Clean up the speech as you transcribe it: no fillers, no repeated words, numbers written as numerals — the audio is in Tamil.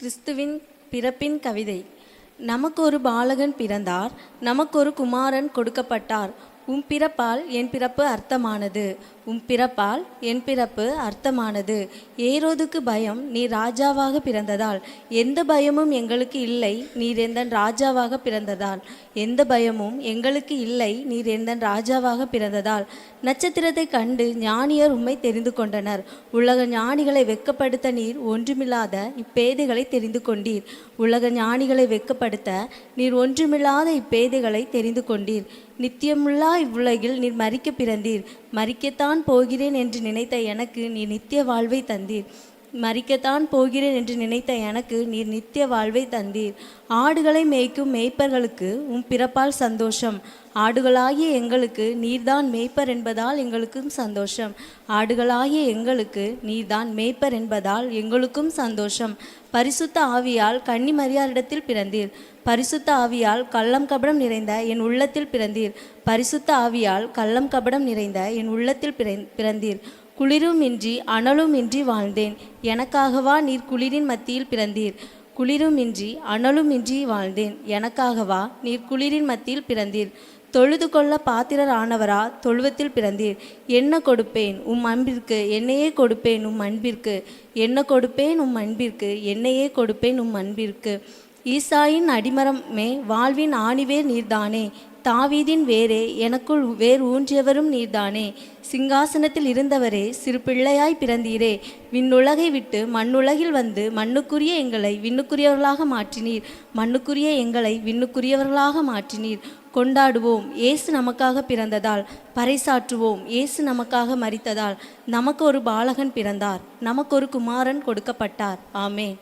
கிறிஸ்துவின் பிறப்பின் கவிதை. நமக்கு ஒரு பாலகன் பிறந்தார், நமக்கு ஒரு குமாரன் கொடுக்கப்பட்டார். உம் பிறப்பால் என் பிறப்பு அர்த்தமானது, உம் பிறப்பால் என் பிறப்பு அர்த்தமானது. ஏரோதுக்கு பயம், நீர் ராஜாவாக பிறந்ததால். எந்த பயமும் எங்களுக்கு இல்லை, நீர் எந்தன் ராஜாவாக பிறந்ததால். எந்த பயமும் எங்களுக்கு இல்லை, நீர் எந்தன் ராஜாவாக பிறந்ததால். நட்சத்திரத்தை கண்டு ஞானியர் உம்மை தெரிந்து கொண்டனர். உலக ஞானிகளை வெட்கப்படுத்த நீர் ஒன்றுமில்லாத இப்பேதைகளை தெரிந்து கொண்டீர். உலக ஞானிகளை வெட்கப்படுத்த நீர் ஒன்றுமில்லாத இப்பேதைகளை தெரிந்து கொண்டீர். நித்தியமுள்ளா இவ்வுலகில் நீர் மரிக்க பிறந்தீர். மரிக்கத்தான் போகிறேன் என்று நினைத்த எனக்கு நீர் நித்திய வாழ்வை தந்தீர். மரிக்கத்தான் போகிறேன் என்று நினைத்த எனக்கு நீர் நித்திய வாழ்வை தந்தீர். ஆடுகளை மேய்க்கும் மேய்ப்பர்களுக்கு உம் பிறப்பால் சந்தோஷம். ஆடுகளாகிய எங்களுக்கு நீர்தான் மேய்ப்பர் என்பதால் எங்களுக்கும் சந்தோஷம். ஆடுகளாகிய எங்களுக்கு நீர்தான் மேய்ப்பர் என்பதால் எங்களுக்கும் சந்தோஷம். பரிசுத்த ஆவியால் கன்னி மரியாரிடத்தில் பிறந்தீர். பரிசுத்த ஆவியால் கள்ளம் கபடம் நிறைந்த என் உள்ளத்தில் பிறந்தீர். பரிசுத்த ஆவியால் கள்ளம் கபடம் நிறைந்த என் உள்ளத்தில் பிறந்தீர். குளிரும் இன்றி அனலும் இன்றி வாழ்ந்தேன். எனக்காகவா நீர் குளிரின் மத்தியில் பிறந்தீர். குளிரும் இன்றி அனலும் இன்றி வாழ்ந்தேன். எனக்காகவா நீர் குளிரின் மத்தியில் பிறந்தீர். தொழுது கொள்ள பாத்திரர் ஆனவரா தொழுவத்தில் பிறந்தீர். என்ன கொடுப்பேன் உம் அன்பிற்கு, என்னையே கொடுப்பேன் உம் அன்பிற்கு. என்ன கொடுப்பேன் உம் அன்பிற்கு, என்னையே கொடுப்பேன் உம் அன்பிற்கு. ஈசாயின் அடிமரமே, வாழ்வின் ஆணிவேர் நீர்தானே. தாவீதின் வேரே, எனக்குள் வேர் ஊன்றியவரும் நீர்தானே. சிங்காசனத்தில் இருந்தவரே, சிறு பிள்ளையாய் பிறந்தீரே. விண்ணுலகை விட்டு மண்ணுலகில் வந்து மண்ணுக்குரிய எங்களை விண்ணுக்குரியவர்களாக மாற்றினீர். மண்ணுக்குரிய எங்களை விண்ணுக்குரியவர்களாக மாற்றினீர். கொண்டாடுவோம், இயேசு நமக்காக பிறந்ததால். பறைசாற்றுவோம், இயேசு நமக்காக மரித்ததால். நமக்கு ஒரு பாலகன் பிறந்தார், நமக்கு ஒரு குமாரன் கொடுக்கப்பட்டார். ஆமென்.